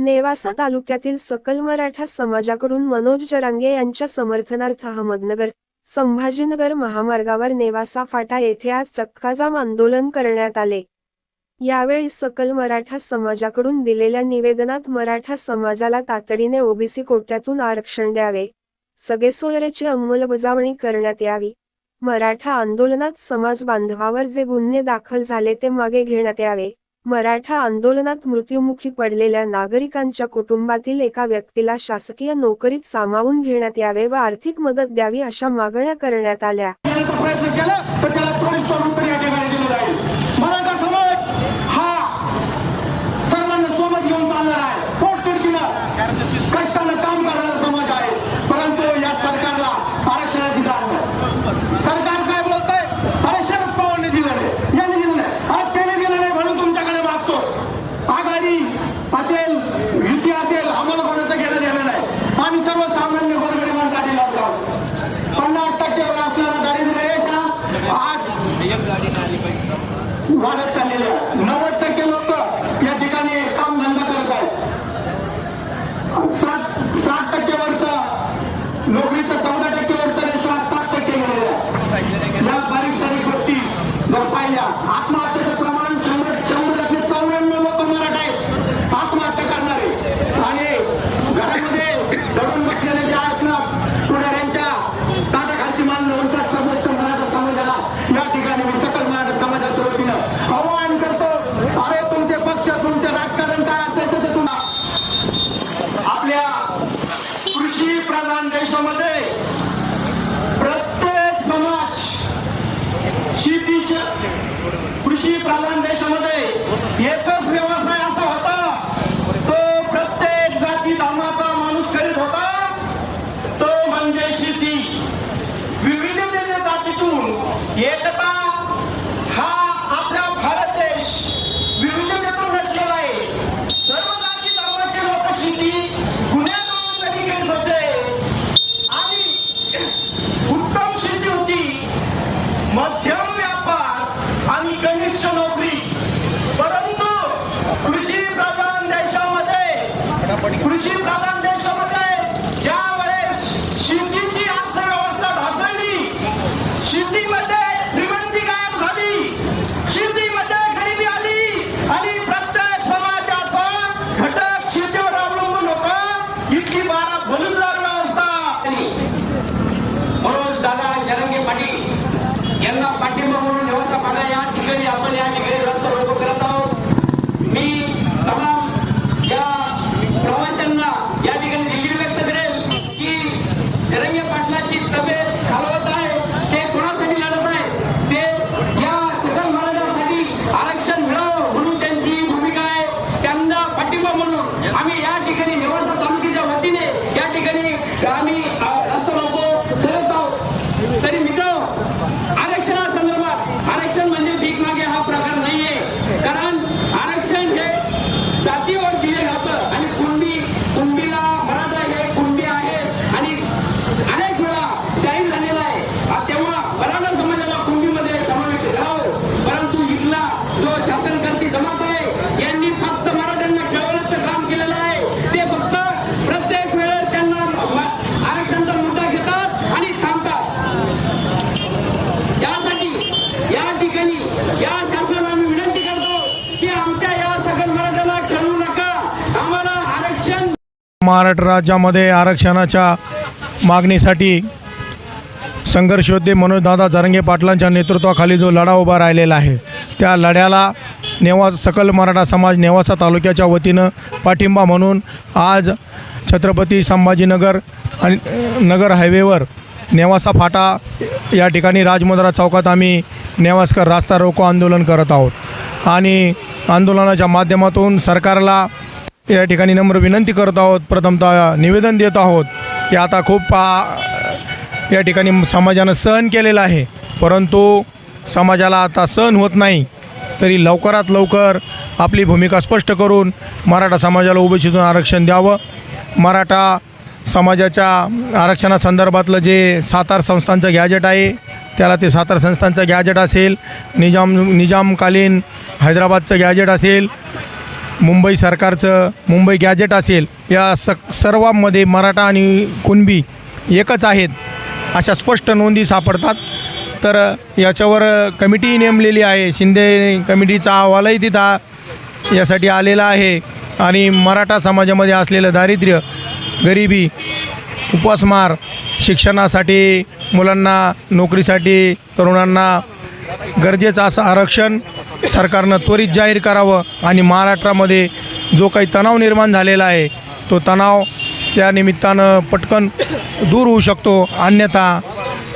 नेवासा तालुक्यातील सकल मराठा समाजाकडून मनोज जरांगे यांच्या समर्थनार्थ अहमदनगर संभाजीनगर महामार्गावर नेवासा फाटा येथे आज चक्काजाम आंदोलन करण्यात आले। यावेळी सकल मराठा समाजाकडून दिलेल्या निवेदनात मराठा समाजाला तातडीने ओबीसी कोट्यातून आरक्षण द्यावे, सगळेसोयीची अंमलबजावणी करण्यात यावी, मराठा आंदोलनात समाज बांधवावर जे गुन्हे दाखल झाले ते मागे घेण्यात यावे, मराठा आंदोलनात मृत्युमुखी पडलेल्या नागरिकांच्या कुटुंबातील एका व्यक्तीला शासकीय नोकरीत सामावून घेण्यात यावे व आर्थिक मदत द्यावी अशा मागण्या करण्यात आल्या। वाढत चाललेल्या 90% लोक या ठिकाणी काम धंदा करत आहेत। 60% वरचा नोकरीचा 14% वरचा रेशो 60% गेलेला आहे। या बारीक सारीक गोष्टी जर पाहिल्या, आत्महत्येचं प्रमाण 100% लोक मराठा आहेत आत्महत्या करणारे, आणि घरामध्ये दडून बसलेले जे आहेत ना पुढाऱ्यांच्या ताटाखालची मान लावून समस्त मराठा समाजाला या ठिकाणी मी सकल मराठा समाजाच्या वतीनं आवाहन करतो। अरे तुमचे पक्ष, तुमचे राजकारण काय असायचं ते तुम्हाला आपल्या कृषी प्रधान देशामध्ये प्रत्येक समाज शेतीच्या कृषी प्रधान देशामध्ये एकच व्यवसाय असा होता, तो प्रत्येक जाती धर्माचा माणूस करीत होता, तो म्हणजे शेती। विविधतेच्या जातीतून एकता हा आपला भारत देश विविधतेतून नटलेला आहे। सर्व जाती धर्माचे लोक शेती गुन्ह्यातून करीत होते आणि उत्तम शेती होती, मध्यम व्यापार आणि कनिष्ठ नोकरी। परंतु कृषी प्रधान देशामध्ये ज्या वेळेस शेतीची अर्थव्यवस्था ढासळली, शेतीमध्ये श्रीमंती गायब झाली, शेतीमध्ये गरिबी आली आणि प्रत्येक समाजाचा घटक शेतीवर अवलंबून होता, इतकी बलुतदार व्यवस्था। मनोज दादा जरांगे पाटील यांना पाठिंबा म्हणून नेवासा फाटा या ठिकाणी आपण या ठिकाणी रस्ता रोको करत आहोत। मी तमाम या प्रवाशांना या ठिकाणी दिलगिरी व्यक्त करेन की जरांगे पाटलाची तब्येत खालवत आहे, ते कोणासाठी लढत आहे, ते या सकल मराठासाठी आरक्षण मिळावं म्हणून त्यांची भूमिका आहे। त्यांना पाठिंबा म्हणून आम्ही या ठिकाणी नेवासा तालुक्याच्या वतीने या ठिकाणी आम्ही रस्ता रोको करत आहोत। तरी मित्रांनो, आरक्षणासंदर्भात आरक्षण म्हणजे भीक मागे हा प्रकार नाहीये, कारण आरक्षण हे जातीवर दिले जातं आणि कुणबीला मराठा हे कुणबी आहे आणि अनेक वेळा जाहीर झालेला आहे, तेव्हा मराठा समाजाला कुणबीमध्ये समावेश करावं। परंतु इथला जो शासनकर्ती जमात आहे यांनी फक्त मराठ्यांना खेळवण्याचं काम केलेलं आहे। ते फक्त प्रत्येक वेळेस त्यांना आरक्षणाचा मुद्दा घेतात आणि थांबतात। यासाठी या ठिकाणी या शासनाला आम्ही विनंती करतो की आमच्या या सकल मराठ्याला खेळू नका, आम्हाला आरक्षण। महाराष्ट्र राज्यामध्ये आरक्षणाच्या मागणीसाठी संघर्ष योद्धे मनोजदादा जरांगे पाटलांच्या नेतृत्वाखाली जो लढा उभा राहिलेला आहे, त्या लढ्याला सकल मराठा समाज नेवासा तालुक्याच्या वतीनं पाठिंबा म्हणून आज छत्रपती संभाजीनगर आणि नगर हायवेवर नेवासा फाटा या ठिकाणी राजमुद्रा चौकात आम्ही नेवासकर रास्ता रोको आंदोलन करत आहोत आणि आंदोलनाच्या माध्यमातून सरकारला या ठिकाणी नम्र विनंती करत आहोत। प्रथमतः निवेदन देत आहोत की आता खूप या ठिकाणी समाजानं सहन केलेलं आहे, परंतु समाजाला आता सहन होत नाही, तरी लवकरात लवकर आपली भूमिका स्पष्ट करून मराठा समाजाला ओबीसीतून आरक्षण द्यावं। मराठा समाजाच्या आरक्षणासंदर्भातलं जे सातार संस्थांचं गॅजेट आहे, त्याला ते सातार संस्थांचं गॅजेट असेल, निजामकालीन हैदराबादचं गॅजेट असेल, मुंबई सरकारचं मुंबई गॅजेट असेल, या सर्वांमध्ये मराठा आणि कुणबी एकच आहेत अशा स्पष्ट नोंदी सापडतात. तर याच्यावर कमिटी नेमलेली आहे. शिंदे कमिटीचा अहवालही तिथं यासाठी आलेला आहे. आणि मराठा समाजामध्ये असलेलं दारिद्र्य, गरिबी, उपासमार, शिक्षणासाठी, मुलांना नोकरीसाठी, तरुणांना गरजेचं असं आरक्षण सरकारनं त्वरित जाहीर करावं. आणि महाराष्ट्रामध्ये जो काही तणाव निर्माण झालेला आहे तो तणाव त्या निमित्तानं पटकन दूर होऊ शकतो. अन्यथा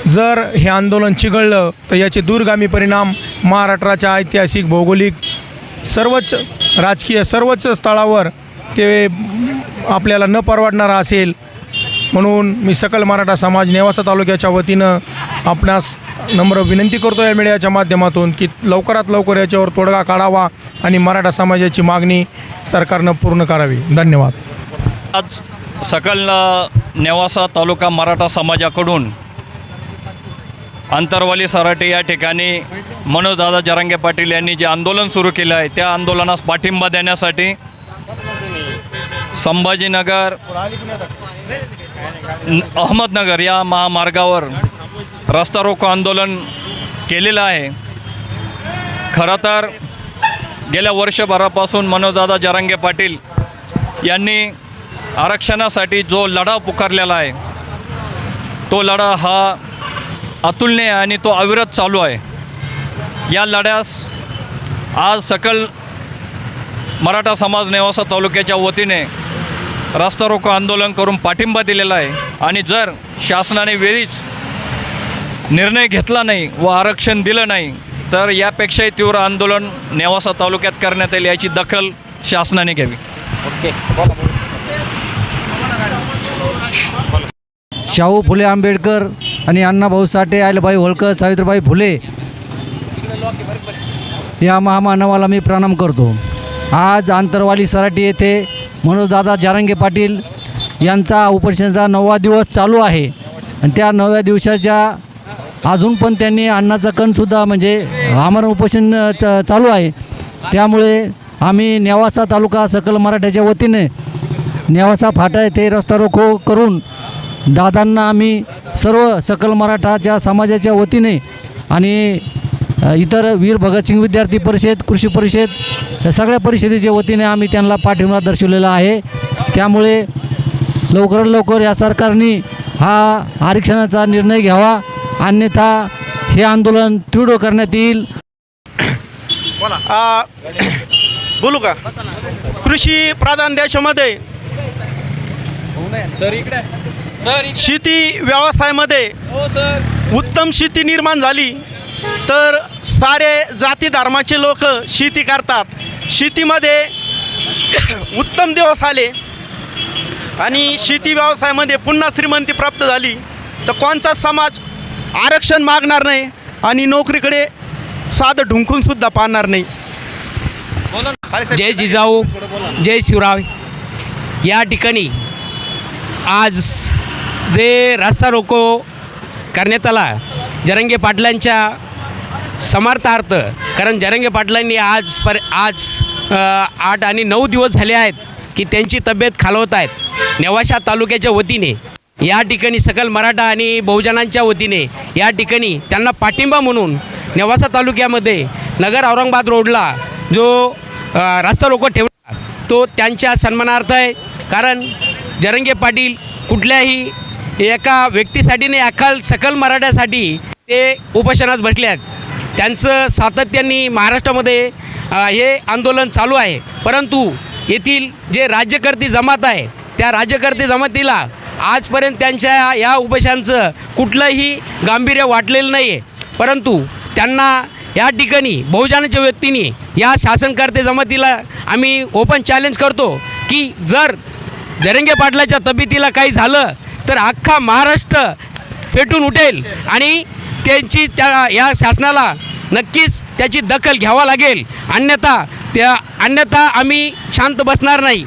जर हे आंदोलन चिघळलं तर याचे दूरगामी परिणाम महाराष्ट्राच्या ऐतिहासिक, भौगोलिक, सर्वच राजकीय सर्वच स्थळावर ते आपल्याला न परवडणारा असेल. म्हणून मी सकल मराठा समाज नेवासा तालुक्याच्या वतीनं आपणास नम्र विनंती करतो या मीडियाच्या माध्यमातून की लवकरात लवकर याच्यावर तोडगा काढावा आणि मराठा समाजाची मागणी सरकारनं पूर्ण करावी. धन्यवाद. आज सकल नेवासा तालुका मराठा समाजाकडून अंतरवाली सराटे या ठिकाणी मनोजदादा जरांगे पाटील यांनी जे आंदोलन सुरू केलं आहे त्या आंदोलनास पाठिंबा देण्यासाठी संभाजीनगर अहमदनगर या महामार्गावर रस्ता रोको आंदोलन केलेलं आहे. खरं तर गेल्या वर्षभरापासून मनोजदादा जरांगे पाटील यांनी आरक्षणासाठी जो लढा पुकारलेला आहे तो लढा हा अतुलनीय आणि तो अविरत चालू आहे. या लढ्यास आज सकल मराठा समाज नेवासा तालुक्याच्या वतीने रस्ता रोको आंदोलन करून पाठिंबा दिलेला आहे. आणि जर शासनाने वेळीच निर्णय घेतला नाही व आरक्षण दिलं नाही तर यापेक्षाही तीव्र आंदोलन नेवासा तालुक्यात करण्यात येईल, याची दखल शासनाने घ्यावी. शाहू फुले आंबेडकर आणि अण्णाभाऊ साठे, अहिल्याबाई होळकर, सावित्रीबाई फुले या महामानवाला मी प्रणाम करतो. आज आंतरवाली सराटी येथे मनोजदादा जरांगे पाटील यांचा उपोषणाचा 9वा दिवस चालू आहे. आणि त्या 9व्या दिवसाच्या अजून पण त्यांनी अन्नाचा कणसुद्धा म्हणजे आमरण उपोषण चालू आहे. त्यामुळे आम्ही नेवासा तालुका सकल मराठ्याच्या वतीने नेवासा फाटा येथे रस्ता रोको करून दादांना आम्ही सर्व सकल मराठाच्या समाजाच्या वतीने आणि इतर वीर भगतसिंग विद्यार्थी परिषद, कृषी परिषद या सगळ्या परिषदेच्या वतीने आम्ही त्यांना पाठिंबा दर्शवलेला आहे. त्यामुळे लवकरात लवकर या सरकारने हा आरक्षणाचा निर्णय घ्यावा, अन्यथा हे आंदोलन तीव्र करण्यात येईल. बोलू का? कृषी प्रधान देशामध्ये शेती व्यवसायामध्ये उत्तम शेती निर्माण झाली तर सारे जाती धर्माचे लोक शेती करतात. शेतीमध्ये उत्तम दिवस आले आणि शेती व्यवसायामध्ये पुन्हा श्रीमंती प्राप्त झाली तर कोणचा समाज आरक्षण मागणार नाही आणि नोकरीकडे साधं ढुंकूनसुद्धा पाहणार नाही. जय जिजाऊ, जय शिवराय. या ठिकाणी आज जे रस्ता रोको करण्यात आला जरांगे पाटलांच्या समर्थार्थ, कारण जरांगे पाटलांनी आज 8 आणि 9 दिवस झाले आहेत की त्यांची तब्येत खालवत आहेत. नेवासा तालुक्याच्या वतीने या ठिकाणी सकल मराठा आणि बहुजनांच्या वतीने या ठिकाणी त्यांना पाठिंबा म्हणून नेवासा तालुक्यामध्ये नगर औरंगाबाद रोडला जो रस्ता रोको ठेवला तो त्यांच्या सन्मानार्थ आहे. कारण जरांगे पाटील कुठल्याही एका व्यक्तीसाठी नाही, अख्खा सकल मराठ्यासाठी ते उपोषणात बसले आहेत. त्यांचं सातत्याने महाराष्ट्रामध्ये हे आंदोलन चालू आहे. परंतु येथील जे राज्यकर्ते जमात आहे त्या राज्यकर्ते जमातीला आजपर्यंत त्यांच्या या उपोषणाचं कुठलंही गांभीर्य वाटलेलं नाही आहे. परंतु त्यांना या ठिकाणी बहुजनाच्या व्यक्तीने या शासनकर्ते जमातीला आम्ही ओपन चॅलेंज करतो की जर जरांगे पाटलाच्या तब्येतीला काही झालं तर अख्खा महाराष्ट्र पेटून उठेल आणि त्यांची या शासनाला नक्कीच त्याची दखल घ्यावा लागेल. अन्यथा आम्ही शांत बसणार नाही.